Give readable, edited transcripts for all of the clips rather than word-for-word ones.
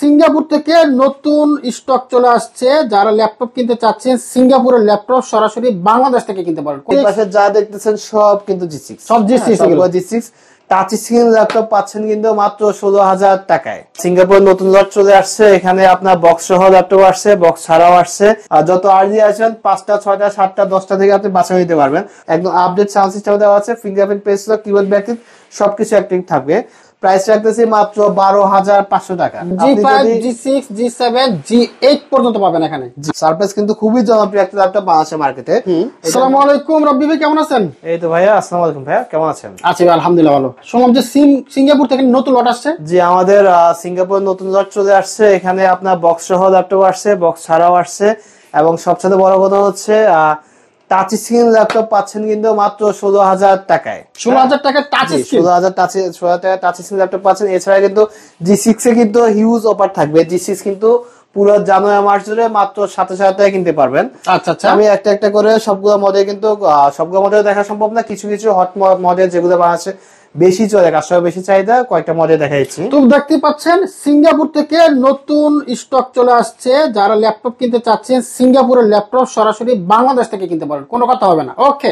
Singapore থেকে নতুন stock চলে আসছে। যারা ল্যাপটপ কিনতে চাচ্ছেন সিঙ্গাপুরের ল্যাপটপ সরাসরি বাংলাদেশ থেকে কিনতে পারেন। এই পাশে যা দেখতেছেন সব কিন্তু G6, সব G6 টাচ স্ক্রিন ল্যাপটপ পাচ্ছেন কিন্তু মাত্র 16,000 টাকায়। সিঙ্গাপুর নতুন লট চলে আসছে, এখানে আপনার বক্স সহ ল্যাপটপ আসছে, বক্স ছাড়াও আসছে। আর যত আর্লি আছেন 5টা 6টা 7টা 10টা থেকে আপনি বাছাই নিতে পারবেন। একদম আপডেট সাউন্ড সিস্টেম দেওয়া আছে, fingerprint press lock, keyboard backlit সবকিছু অ্যাক্টিভ থাকবে। প্রাইস রাখতেছি মাত্র 12,500 টাকা। G5 G6 G7 G8 পর্যন্ত পাবেন এখানে। সারপ্রাইজ কিন্তু খুবই জনপ্রিয় একটা ল্যাপটপ বাংলাদেশের মার্কেটে। আসসালামু আলাইকুম রব্বি ভাই, কেমন আছেন? এই তো ভাইয়া, আসসালামু আলাইকুম ভাইয়া, কেমন আছেন? আছি ভাই, আলহামদুলিল্লাহ ভালো। শুনলাম যে সিঙ্গাপুর থেকে নতুন লট আসছে। জি, আমাদের সিঙ্গাপুর নতুন লট চলে আসছে, এখানে আপনার বক্স সহ ল্যাপটপ আসছে, বক্স ছাড়াও আসছে। এবং সবচেয়ে বড় কথা হচ্ছে টাচ স্ক্রিন ল্যাপটপ পাচ্ছেন কিন্তু মাত্র 16,000 টাকায়। 16,000 টাকা টাচ স্ক্রিন, 16,000 টাকা টাচ স্ক্রিন ল্যাপটপ পাচ্ছেন। এছাড়া কিন্তু G6 এ কিন্তু হিউজ অফার থাকবে। G6 কিন্তু পুরো জানুয়ারি মাস জুড়ে মাত্র 27,000 টাকা কিনতে পারবেন। আচ্ছা আচ্ছা, আমি একটা একটা করে সবগুলো মডেল কিন্তু সবগুলো মডেল দেখা সম্ভব না, কিছু কিছু হট মডেল যেগুলো বাংলাদেশে বেশি চলে, কাস্টমার বেশি চাহিদা, কয়েকটা মডেল দেখাচ্ছি। তো দেখতে পাচ্ছেন সিঙ্গাপুর থেকে নতুন স্টক চলে আসছে। যারা ল্যাপটপ কিনতে চাচ্ছেন সিঙ্গাপুরের ল্যাপটপ সরাসরি বাংলাদেশ থেকে কিনতে পারেন, কোনো কথা হবে না। ওকে,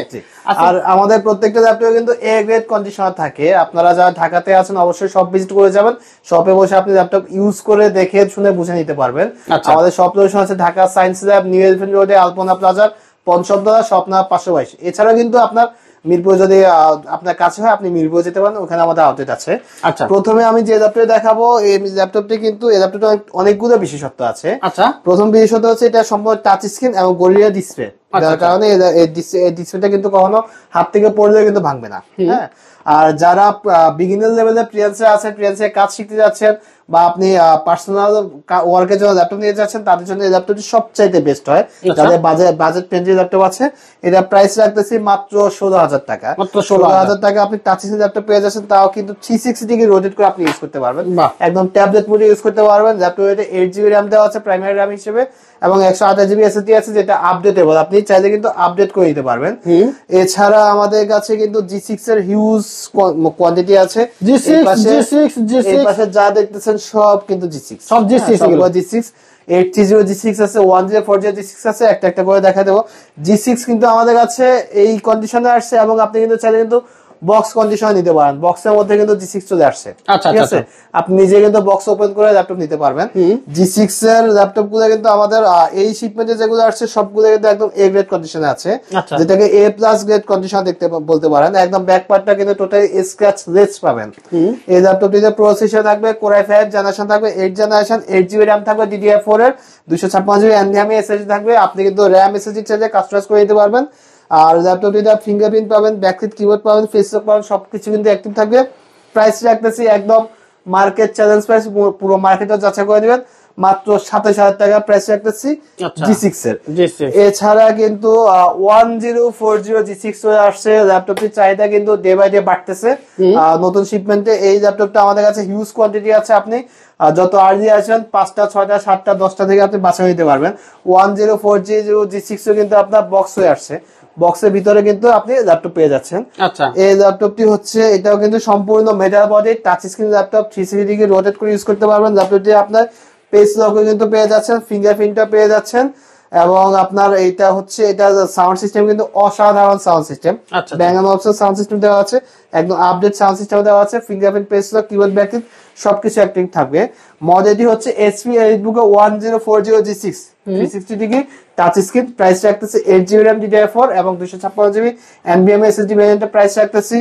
আর আমাদের প্রত্যেকটা ল্যাপটপে কিন্তু এ গ্রেড কন্ডিশনার থাকে। আপনারা যারা ঢাকাতে আছেন অবশ্যই শপ ভিজিট করে যাবেন, শপে বসে আপনি ল্যাপটপ ইউজ করে দেখে শুনে বুঝে নিতে পারবেন। আমাদের শপ লোকেশন আছে Dhaka science lab, new elephant রোডে, আলপনা প্লাজার, পঞ্চমতলা, শপ নাম্বার 522। এছাড়া কিন্তু আপনার মিরপুর যদি আপনার কাছে হয় আপনি মিরপুর যেতে পারেন, ওখানে আমাদের আউটলেট আছে। আচ্ছা, প্রথমে আমি যে ল্যাপটপ দেখাবো, এই ল্যাপটপটি কিন্তু এই ল্যাপটপটা অনেকগুলো বিশেষত্ব আছে। আচ্ছা, প্রথম বিশেষত্ব হচ্ছে এটা সম্ভবত টাচ স্ক্রিন এবং গরিলা ডিসপ্লে, যার কারণে এই ডিসপ্লেটা কিন্তু কখনো হাত থেকে পড়লেও কিন্তু ভাঙবে না। হ্যাঁ, আর যারা বিগিনার লেভেলে ফ্রিল্যান্সার আছে, ফ্রিল্যান্সারের কাজ শিখতে যাচ্ছেন বা আপনি পার্সোনাল ওয়ার্কের জন্য ল্যাপটপ নিয়ে যাচ্ছেন, তাদের জন্য এই ল্যাপটপটি সবচাইতে বেস্ট হয়। যাদের বাজেট ফ্রেন্ডলি ল্যাপটপ আছে, এটা প্রাইস রাখতেছি মাত্র 16,000 টাকা। মাত্র 16,000 টাকা আপনি টাচ স্ক্রিন ল্যাপটপ পেয়ে যাচ্ছেন, তাও কিন্তু 360 ডিগ্রি রোটেট করে আপনি ইউজ করতে পারবেন। একদম ট্যাবলেট মোডে ইউজ করতে পারবেন। ল্যাপটপে 8GB র্যাম দেওয়া আছে প্রাইমারি র্যাম হিসেবে, এবং 128GB SSD আছে, যেটা আপডেটেবল, আপনি চাইলে কিন্তু আপডেট করে নিতে পারবেন। এছাড়া আমাদের কাছে কিন্তু G6 এর হিউজ কোয়ান্টিটি আছে। এই পাশে যা দেখতেছেন সব কিন্তু G6, সব G6 830 G6 আছে, 1040 G6 আছে, একটা একটা করে দেখা দেবো। G6 কিন্তু আমাদের কাছে এই কন্ডিশনে আসছে, এবং আপনি কিন্তু চাইলে কিন্তু বক্স কন্ডিশন নিতে পারেন। বক্সের মধ্যে কিন্তু G6 চলে আসছে। ঠিক আছে, আপনি নিজে কিন্তু বক্স ওপেন করে ল্যাপটপ নিতে পারবেন। G6 এর ল্যাপটপ গুলো কিন্তু আমাদের এই শিপমেন্টে যেগুলো আসছে সবগুলো কিন্তু একদম এ গ্রেড কন্ডিশনে আছে, যেটাকে A+ গ্রেড কন্ডিশন দেখতে বলতে পারেন। একদম ব্যাক পার্টটা কিন্তু টোটালি স্ক্র্যাচ লেস পাবেন। এই ল্যাপটপটিতে প্রসেসর থাকবে Core i5 জেনারেশন থাকবে, 8 জেনারেশন, 8GB র্যাম থাকবে DDR4 এর, 256GB NVMe SSD থাকবে। আপনি কিন্তু র্যাম SSD চাইলে কাস্টমাইজ করে নিতে পারবেন। আর ল্যাপটপটিতে ফিঙ্গারপ্রিন্ট পাবেন, ব্যাকলিট, কিবোর্ড পাবেন, ফেস লক পাবেন, সবকিছু কিন্তু অ্যাক্টিভ থাকবে। প্রাইস রাখতেছি একদম মার্কেট চ্যালেঞ্জ প্রাইস, পুরো মার্কেটটা যাচাই করে দিবেন, মাত্র 27,000 টাকা প্রাইস রাখতেছি G6 এর। এছাড়া কিন্তু 1040 G6 চলে আসছে। ল্যাপটপটির চাহিদা কিন্তু ডে বাই ডে বাড়তেছে। নতুন শিপমেন্টে এই ল্যাপটপটা আমাদের কাছে হিউজ কোয়ান্টিটি আছে। আপনি যত আর্লি আছেন 5টা 6টা 7টা 10টা থেকে আপনি বাছাই নিতে পারবেন। 1040 G6 কিন্তু আপনার বক্স হয়ে আসছে, বক্সের ভিতরে কিন্তু আপনি ল্যাপটপ পেয়ে যাচ্ছেন। আচ্ছা, এই ল্যাপটপটি হচ্ছে, এটাও কিন্তু সম্পূর্ণ metal body touch screen laptop, 360 degree rotate করে ইউজ করতে পারবেন। ল্যাপটপটি আপনার পেজ লকও কিন্তু পেয়ে যাচ্ছেন, ফিঙ্গারপ্রিন্টটা পেয়ে যাচ্ছেন, এবং আপনার এইটা হচ্ছে, এটা সাউন্ড সিস্টেম কিন্তু অসাধারণ sound system. Bang and Olufsen sound system দেওয়া আছে, একদম আপডেট সাউন্ড সিস্টেম দেওয়া আছে, fingerprint, page lock, keyboard backlit সবকিছু অ্যাক্টিভ থাকবে। মডেলটি হচ্ছে HP EliteBook 1040 G6, 360 degree touch screen. Price রাখতেছি 8GB র্যাম DDR4 এবং 256GB NVMe SSD ভেরিয়েন্টের প্রাইস রাখতেছি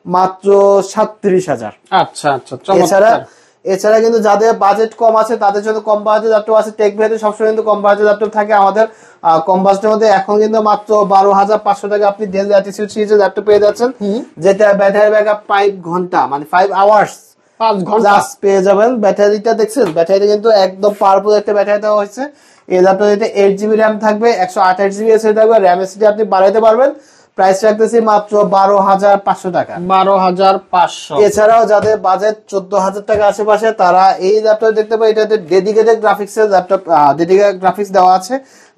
মাত্র 37,000। আচ্ছা আচ্ছা। এছাড়া কিন্তু যাদের বাজেট কম আছে তাদের জন্য কম বাজেট ল্যাপটপ আছে। টেক ভ্যালিতে সবসময় কিন্তু কম বাজেট ল্যাপটপ থাকে। আমাদের কম বাজেটের মধ্যে এখন কিন্তু মাত্র 12,500 টাকা আপনি ডেল ল্যাটিটিউড সিরিজের ল্যাপটপ পেয়ে যাচ্ছেন, যেটা ব্যাটারি ব্যাকআপ 5 ঘন্টা, মানে 5 আওয়ার্স, 5 ঘন্টা পেয়ে যাবেন। ব্যাটারিটা দেখছেন, ব্যাটারিটা কিন্তু একদম পাওয়ারফুল একটা ব্যাটারি দেওয়া হয়েছে। এই ল্যাপটপে 8GB র্যাম থাকবে, 128GB SSD থাকবে, র্যাম SSD আপনি বাড়াইতে পারবেন। প্রাইস রাখতেছি মাত্র 12,500 টাকা। 12,500। এছাড়াও যাদের বাজেট 14,000 টাকা আশেপাশে তারা এই ল্যাপটপ দেখতে পাবে, এটাতে ডেডিকেটেড গ্রাফিক্সের ল্যাপটপ, ডেডিকেটেড গ্রাফিক্স দেওয়া আছে।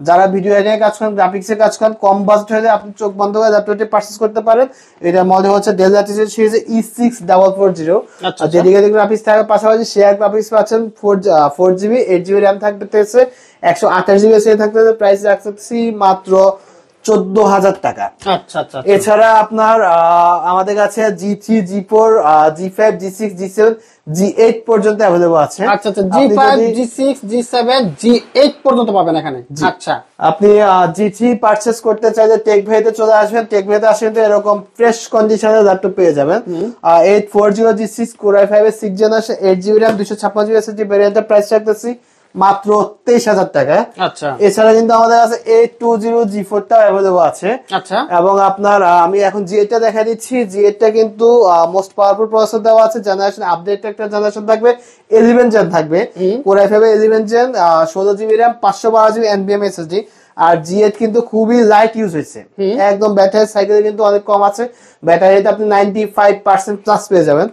যারা ভিডিও এডিটিং কাজ করেন, গ্রাফিক্সের কাজ করেন, কম বাজেট হলে আপনি চোখ বন্ধ করে ল্যাপটপটি পারচেজ করতে পারেন। এটা মডেল হচ্ছে ডেল ল্যাটিটিউড সিরিজের E6440। ডেডিকেটেড গ্রাফিক্স থাকার পাশাপাশি শেয়ার গ্রাফিক্স পাচ্ছেন 4GB 8GB র্যাম থাকতেছে, 128GB এসএসডি থাকতেছে। প্রাইস রাখতেছি মাত্র 14,000 টাকা। আচ্ছা আচ্ছা। এছাড়া আপনার আমাদের কাছে G3 G4 G5 G6 G7 G8 পর্যন্ত অ্যাভেলেবল আছে। আচ্ছা আচ্ছা, G5 G6 G7 G8 পর্যন্ত পাবেন এখানে। আচ্ছা, আপনি G3 পারচেজ করতে চাইলে টেক ভেতে চলে আসবেন। টেক ভেতে আসেন তো এরকম ফ্রেশ কন্ডিশনের ল্যাপটপ পেয়ে যাবেন। 840 G6 Core i5 এর 6 generation 8GB RAM 256GB SSD ভেরিয়েন্টের প্রাইস রাখতেছি মাত্র 23,000 টাকা। আচ্ছা, এছাড়া কিন্তু আমাদের কাছে 820 G4 টা অ্যাভেলেবল আছে। আচ্ছা, এবং আপনার আমি এখন G8 টা দেখা দিচ্ছি। G8 টা কিন্তু মোস্ট পাওয়ারফুল প্রসেসর দেওয়া আছে। জেনারেশন আপডেট একটা জেনারেশন থাকবে, 11 জেন থাকবে। Core i5 11 gen, 16GB RAM 512GB NVMe SSD। আর G8 কিন্তু খুবই লাইট ইউজ হয়েছে, একদম ব্যাটারি সাইকেল কিন্তু অনেক কম আছে। ব্যাটারিতে আপনি 95% প্লাস পেয়ে যাবেন।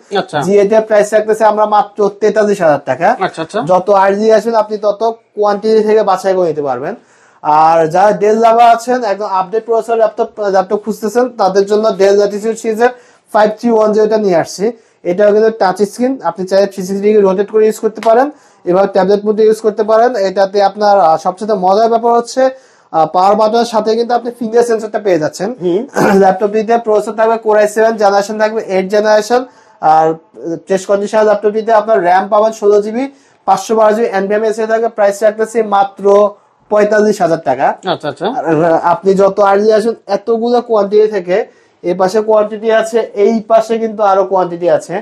G8 এর প্রাইস রাখতেছে আমরা মাত্র 43,000 টাকা। যত আর্লি আসবেন আপনি তত কোয়ান্টিটি থেকে বাছাই করে নিতে পারবেন। আর যারা ডেল লাভার আছেন, একদম আপডেট প্রসেসর ল্যাপটপ খুঁজতেছেন, তাদের জন্য ডেল ল্যাটিটিউড সিরিজের 5310 টা নিয়ে আসছি। এটাও কিন্তু টাচ স্ক্রিন, আপনি চাইলে 360 ডিগ্রি রোটেট করে ইউজ করতে পারেন, এবার ট্যাবলেট মোডে ইউজ করতে পারেন। এটাতে আপনার সবচেয়ে মজার ব্যাপার হচ্ছে পাওয়ার বাটনের সাথে কিন্তু আপনি ফিঙ্গার সেন্সরটা পেয়ে যাচ্ছেন। ল্যাপটপটিতে প্রসেসর থাকবে Core i7 জেনারেশন থাকবে 8 জেনারেশন। আর টেস্ট কন্ডিশন ল্যাপটপটিতে আপনার র্যাম পাবেন 16GB 512GB NVMe SSD থাকবে। প্রাইস রাখতেছি মাত্র 45,000 টাকা। আচ্ছা আচ্ছা। আপনি যত আর্লি আসুন এতগুলো কোয়ান্টিটি থেকে, এই পাশে কোয়ান্টিটি আছে, এই পাশে কিন্তু আরো কোয়ান্টিটি আছে।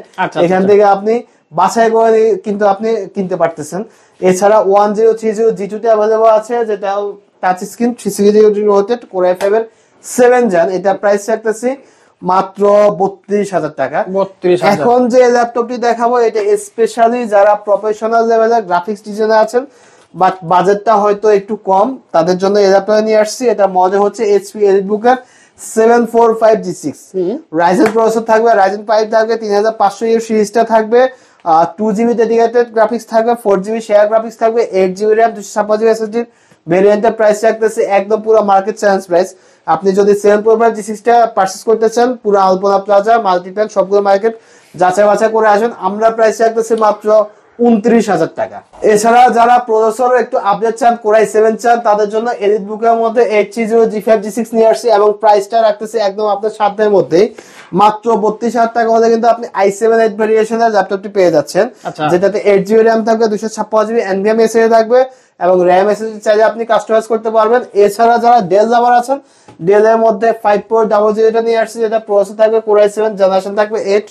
এখান থেকে আপনি বাছাই করে কিন্তু আপনি কিনতে পারতেছেন। এছাড়া 1030 G2 তে অ্যাভেলেবল আছে, যেটা touch screen 360 degree rotate Core i5 এর 7 জেন। এটা প্রাইস রাখতেছি মাত্র 32,000 টাকা। এখন যে ল্যাপটপটি দেখাবো এটা স্পেশালি যারা প্রফেশনাল লেভেলের গ্রাফিক্স ডিজাইনার আছেন বাট বাজেটটা হয়তো একটু কম, তাদের জন্য এই ল্যাপটপ নিয়ে আসছি। এটা মডেল হচ্ছে HP EliteBook 745 G6। Ryzen processor থাকবে, Ryzen 5 থাকবে, 3500 সিরিজটা থাকবে, 2GB ডেডিকেটেড গ্রাফিক্স থাকবে, 4GB শেয়ার গ্রাফিক্স থাকবে, 8GB RAM 256GB SSD। ভেরিয়েন্টের প্রাইস রাখতেছে একদম পুরো মার্কেট চ্যালেঞ্জ প্রাইস। আপনি যদি 745 G6 টা পারচেজ করতে চান, পুরো আলপনা প্লাজা মাল্টিপ্ল্যান সবগুলো মার্কেট যাচাই বাছাই করে আসেন। আমরা প্রাইস রাখতেছি মাত্র 29,000 টাকা। এছাড়া যারা প্রসেসর একটু আপডেট চান, Core i7 চান, তাদের জন্য EliteBook এর মধ্যে 830 G5 G6 নিয়ে আসছি এবং প্রাইসটা রাখতেছি একদম আপনার সাধ্যের মধ্যেই, মাত্র 32,000 টাকা হলে কিন্তু আপনি i7 8 ভেরিয়েশনের ল্যাপটপটি পেয়ে যাচ্ছেন, যেটাতে 8GB RAM থাকবে, 256GB NVMe SSD থাকবে এবং RAM SSD চাইলে আপনি কাস্টমাইজ করতে পারবেন। এছাড়া যারা ডেল লাভার আছেন, ডেলের মধ্যে 5400 টা নিয়ে আসছি, যেটা প্রসেসর থাকবে Core i7 জেনারেশন থাকবে 8,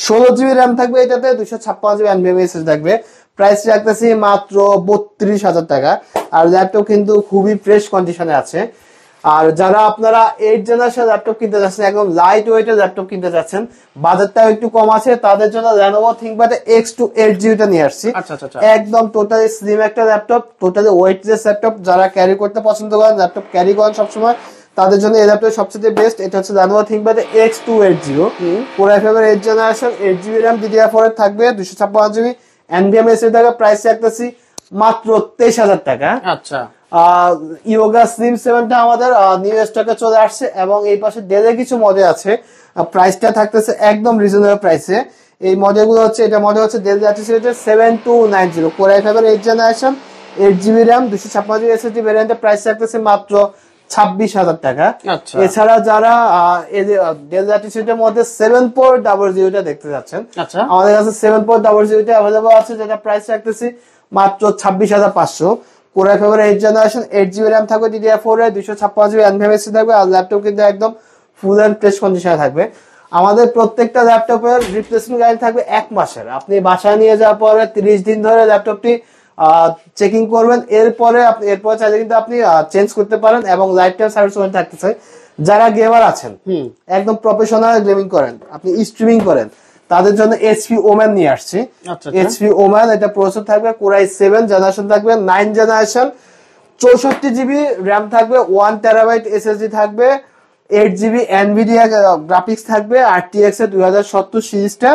16GB RAM থাকবে, এটাতে 256GB NVMe SSD থাকবে। প্রাইস রাখতেছি মাত্র 32,000 টাকা। আর ল্যাপটপ কিন্তু খুবই ফ্রেশ কন্ডিশনে আছে। আর যারা আপনারা 8 জেনারেশন ল্যাপটপ কিনতে যাচ্ছেন, একদম লাইট ওয়েটের ল্যাপটপ কিনতে যাচ্ছেন, বাজেটটাও একটু কম আছে, তাদের জন্য Lenovo ThinkPad X28GB টা নিয়ে আসছি। একদম টোটালি স্লিম একটা ল্যাপটপ, টোটালি ওয়েটলেস ল্যাপটপ। যারা ক্যারি করতে পছন্দ করেন, ল্যাপটপ ক্যারি করেন সবসময়, তাদের জন্য এই ল্যাপটপ সবচেয়ে বেস্ট। এটা হচ্ছে Lenovo ThinkPad X280 Core i5 এর 8 জেনারেশন, 8GB RAM DDR4 এর থাকবে, 256GB NVMe SSD থাকবে। প্রাইস রাখতেছি মাত্র 23,000 টাকা। আচ্ছা, ইয়োগা স্লিম 7 টা আমাদের নিউ স্টকে চলে আসছে এবং এই পাশে ডেলের কিছু মডেল আছে, প্রাইসটা থাকতেছে একদম রিজনেবল প্রাইসে। এই মডেলগুলো হচ্ছে, এটা মডেল হচ্ছে ডেল ল্যাটিটিউড 7290 Core i5 এর 8 generation, 8GB RAM 256GB SSD ভেরিয়েন্টের প্রাইস থাকতেছে মাত্র 26,000 টাকা। এছাড়া যারা ডেল ল্যাটিটিউডের মধ্যে 7400 টা দেখতে যাচ্ছেন, আমাদের কাছে 7400 টা अवेलेबल আছে, যেটা প্রাইস রাখতেছি মাত্র 26,500। Core i5 এর 8 জেনারেশন, 8GB RAM থাকবে, DDR4 এর 256GB NVMe SSD থাকবে। আর ল্যাপটপ কিন্তু একদম ফুল এন্ড ফ্রেশ কন্ডিশনে থাকবে। আমাদের প্রত্যেকটা ল্যাপটপের রিপ্লেসমেন্ট গ্যারান্টি থাকবে 1 মাসের। আপনি বাসায় নিয়ে যাওয়ার পরে 30 দিন ধরে ল্যাপটপটি চেকিং করবেন, এরপরে চাইলে কিন্তু আপনি চেঞ্জ করতে পারেন এবং লাইফ টাইম সার্ভিস ওয়ারেন্টি থাকতেছে। যারা গেমার আছেন, একদম প্রফেশনাল গেমিং করেন, আপনি স্ট্রিমিং করেন, তাদের জন্য HP Omen নিয়ে আসছি। HP Omen, এটা প্রসেসর থাকবে Core i7 জেনারেশন থাকবে 9 জেনারেশন, 64GB RAM থাকবে, 1TB SSD থাকবে, 8GB NVIDIA গ্রাফিক্স থাকবে RTX এর 2070 সিরিজটা,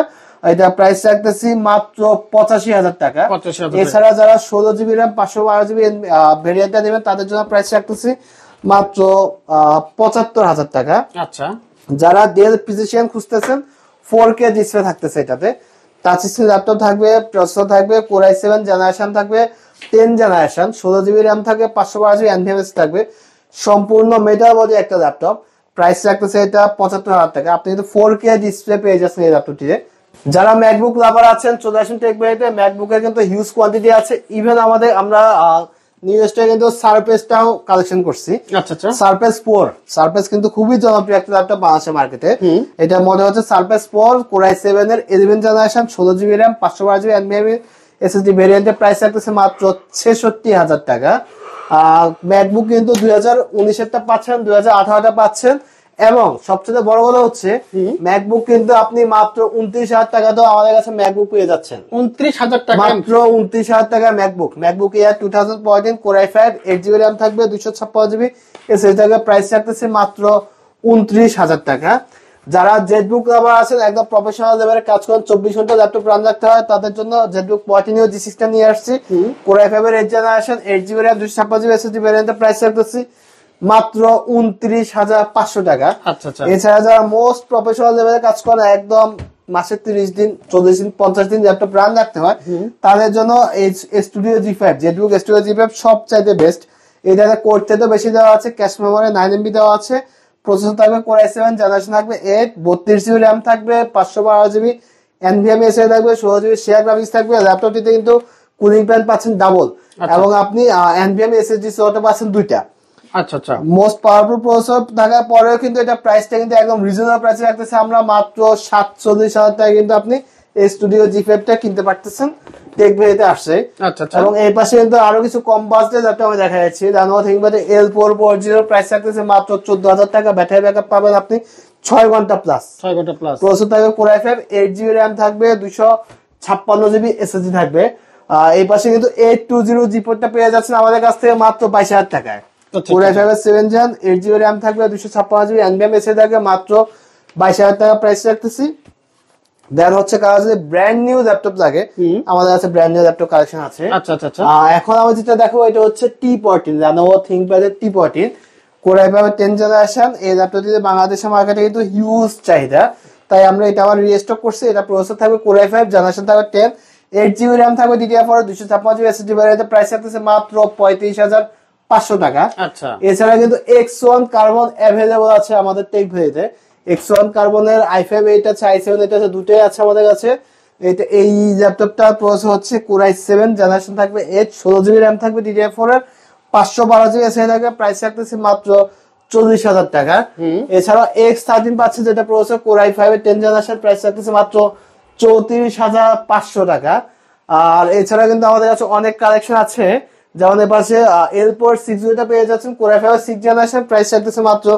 এটা প্রাইস রাখতেছি মাত্র 85,000 টাকা। 85,000 এছাড়া যারা 16GB RAM 512GB ভেরিয়েন্টটা নেবেন তাদের জন্য প্রাইস রাখতেছি মাত্র 75,000 টাকা। আচ্ছা, যারা ডেল প্রিসিশন খুঁজতেছেন 4K ডিসপ্লে থাকতেছে, এটাতে টাচ স্ক্রিন ল্যাপটপ থাকবে, প্রসেসর থাকবে, Core i7 জেনারেশন থাকবে, 10 জেনারেশন, 16GB RAM থাকবে, 512GB NVMe থাকবে, সম্পূর্ণ মেটাল বডি একটা ল্যাপটপ। প্রাইস রাখতেছে এটা 75,000 টাকা। আপনি কিন্তু 4K ডিসপ্লে পেয়ে যাচ্ছেন এই ল্যাপটপটিতে। যারা ম্যাকবুক লাভার আছেন চলে আসুন টেক বাড়িতে, ম্যাকবুকের কিন্তু হিউজ কোয়ান্টিটি আছে। ইভেন আমরা নিউ স্টকে কিন্তু সারফেসটাও কালেকশন করছি। আচ্ছা আচ্ছা, সারফেস 4 সারফেস কিন্তু খুবই জনপ্রিয় একটা ল্যাপটপ বাংলাদেশের মার্কেটে। এটা মডেল হচ্ছে সারফেস 4 Core i7 এর 11 generation, 16GB RAM 512GB NVMe SSD ভেরিয়েন্টের প্রাইস রাখতেছে মাত্র 66,000 টাকা। ম্যাকবুক কিন্তু 2019 পাচ্ছেন, 2018 পাচ্ছেন, এবং সবচেয়ে বড় কথা হচ্ছে ম্যাকবুক কিন্তু আপনি মাত্র 29,000 টাকা তো আমাদের কাছে ম্যাকবুক পেয়ে যাচ্ছেন। 29,000 টাকা, মাত্র 29,000 টাকা MacBook air 2014 Core i5 8GB RAM থাকবে, 256GB SSD থাকবে, প্রাইস রাখতেছে মাত্র 29,000 টাকা। যারা জেটবুক লাভার আছেন, একদম প্রফেশনাল লেভেলের কাজ করেন, 24 ঘন্টা ল্যাপটপ রান রাখতে হয়, তাদের জন্য জেটবুক 14 G6 টা নিয়ে আসছি। Core i5 এর 8 generation, 8GB RAM 256GB SSD ভেরিয়েন্টের প্রাইস রাখতেছি মাত্র 29,500 টাকা। আচ্ছা আচ্ছা, এছাড়া যারা মোস্ট প্রফেশনাল লেভেলে কাজ করে, একদম মাসে 30 দিন 40 দিন 50 দিন ল্যাপটপ রান রাখতে হয়, তাদের জন্য studio G5 Jetbook studio G5 সবচাইতে বেস্ট। এটাতে কোর থেকে বেশি দেওয়া আছে, ক্যাশ মেমোরি 9MB দেওয়া আছে, প্রসেসর থাকবে Core i7 জেনারেশন থাকবে 8, 32GB RAM থাকবে, 512GB NVMe SSD থাকবে, 16GB শেয়ার গ্রাফিক্স থাকবে। ল্যাপটপটিতে কিন্তু কুলিং ফ্যান পাচ্ছেন ডাবল, এবং আপনি NVMe SSD স্লটও পাচ্ছেন 2টা। আচ্ছা আচ্ছা, মোস্ট পাওয়ারফুল প্রসেসর থাকার পরেও কিন্তু এটা প্রাইসটা কিন্তু একদম রিজনেবল প্রাইসে রাখতেছে আমরা মাত্র 47,000 টাকা কিন্তু আপনি এই স্টুডিও G5 টা কিনতে পারতেছেন, টেক ভেরিতে আসছে। আচ্ছা আচ্ছা, এবং এই পাশে কিন্তু আরো কিছু কম বাজেটের ল্যাপটপ আমি দেখা যাচ্ছি। Lenovo ThinkPad L440 প্রাইস রাখতেছে মাত্র 14,000 টাকা। ব্যাটারি ব্যাকআপ পাবেন আপনি 6 ঘন্টা প্লাস। 6 ঘন্টা প্লাস। প্রসেসর থাকবে Core i5 8GB RAM থাকবে, 256GB SSD থাকবে। এই পাশে কিন্তু 820 G4 টা পেয়ে যাচ্ছেন আমাদের কাছ থেকে মাত্র 22,000 টাকায়। Core i5 7 Gen 8GB RAM থাকবে, 256GB NVMe SSD থাকবে, মাত্র 22,000 টাকা প্রাইস রাখতেছি। দেন হচ্ছে কাজ ব্র্যান্ড নিউ ল্যাপটপ লাগে, আমাদের কাছে ব্র্যান্ড নিউ ল্যাপটপ কালেকশন আছে। আচ্ছা আচ্ছা আচ্ছা, এখন আমি যেটা দেখো এটা হচ্ছে T14 Lenovo ThinkPad এর T14 Core i5 10 জেনারেশন। এই ল্যাপটপটিতে বাংলাদেশের মার্কেটে কিন্তু হিউজ চাহিদা, তাই আমরা এটা আবার রিস্টক করছি। এটা প্রসেসর থাকবে Core i5 জেনারেশন থাকবে 10, 8GB RAM থাকবে DDR4, 256GB SSD ভেরিয়েন্টের প্রাইস রাখতেছে মাত্র 35,500 টাকা। আচ্ছা, এছাড়া কিন্তু X1 কার্বন অ্যাভেলেবল আছে আমাদের টেক ভেরিতে। X1 কার্বনের i5 8 আছে, i7 8 আছে, দুটোই আছে আমাদের কাছে। এই ল্যাপটপটা প্রসেসর হচ্ছে Core i7 জেনারেশন থাকবে 8, 16GB RAM থাকবে DDR4 এর, 512GB SSD থাকবে, প্রাইস রাখতেছে মাত্র 40,000 টাকা। এছাড়া X13 পাচ্ছে, যেটা প্রসেসর Core i5 এর 10 জেনারেশন, প্রাইস রাখতেছে মাত্র 34,500 টাকা। আর এছাড়া কিন্তু আমাদের কাছে অনেক কালেকশন আছে, যেমন এর পাশে L4 6GB টা পেয়ে যাচ্ছেন Core i5 6 জেনারেশন, প্রাইস রাখতেছে মাত্র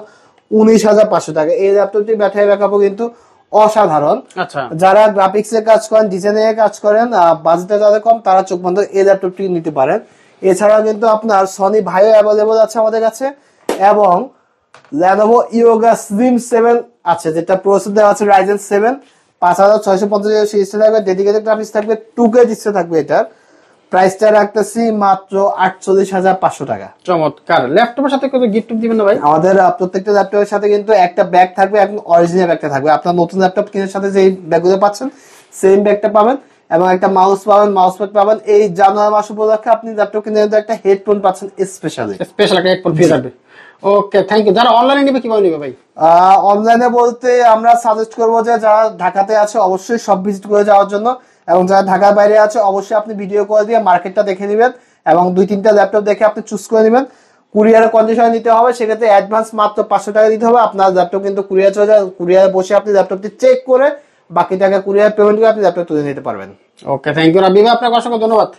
19,500 টাকা। এই ল্যাপটপটি ব্যাটারি ব্যাকআপও কিন্তু অসাধারণ। আচ্ছা, যারা গ্রাফিক্স এর কাজ করেন, ডিজাইনিং এর কাজ করেন, বাজেটটা যাদের কম, তারা চোখ বন্ধ এই ল্যাপটপটি নিতে পারেন। এছাড়া কিন্তু আপনার সনি ভাইও অ্যাভেলেবল আছে আমাদের কাছে, এবং Lenovo Yoga Slim 7 আছে, যেটা প্রসেসর দেওয়া আছে Ryzen 7 5650 সিরিজ থাকবে, ডেডিকেটেড গ্রাফিক্স থাকবে, 2K ডিসপ্লে থাকবে। এটার প্রাইসটা রাখতেছি মাত্র 48,500 টাকা। চমৎকার। ল্যাপটপের সাথে কত গিফট দিবেন না ভাই? আমাদের প্রত্যেকটা ল্যাপটপের সাথে কিন্তু একটা ব্যাগ থাকবে, একদম অরিজিনাল ব্যাগটা থাকবে। আপনার নতুন ল্যাপটপ কেনার সাথে যে ব্যাগগুলো পাচ্ছেন সেম ব্যাগটা পাবেন, এবং একটা মাউস পাবেন, মাউস প্যাড পাবেন। এই জানুয়ারি মাস উপলক্ষে আপনি ল্যাপটপ কিনে কিন্তু একটা হেডফোন পাচ্ছেন স্পেশাল একটা হেডফোন ফ্রি থাকবে। ওকে, থ্যাংক ইউ। যারা অনলাইনে নেবে কিভাবে নেবে ভাই? অনলাইনে বলতে আমরা সাজেস্ট করবো যে যারা ঢাকাতে আছে অবশ্যই সব ভিজিট করে যাওয়ার জন্য, এবং যারা ঢাকার বাইরে আছে অবশ্যই আপনি ভিডিও কল দিয়ে মার্কেটটা দেখে নেবেন, এবং 2-3টা ল্যাপটপ দেখে আপনি চুজ করে নেবেন। কুরিয়ারের কন্ডিশনে নিতে হবে, সেক্ষেত্রে অ্যাডভান্স মাত্র 500 টাকা দিতে হবে। আপনার ল্যাপটপ কিন্তু কুরিয়ার চলে যায়, কুরিয়ারে বসে আপনি ল্যাপটপটি চেক করে বাকি টাকা কুরিয়ার পেমেন্ট করে আপনি ল্যাপটপ তুলে নিতে পারবেন। ওকে, থ্যাংক ইউ রাব্বি ভাই, আপনাকে অসংখ্য ধন্যবাদ।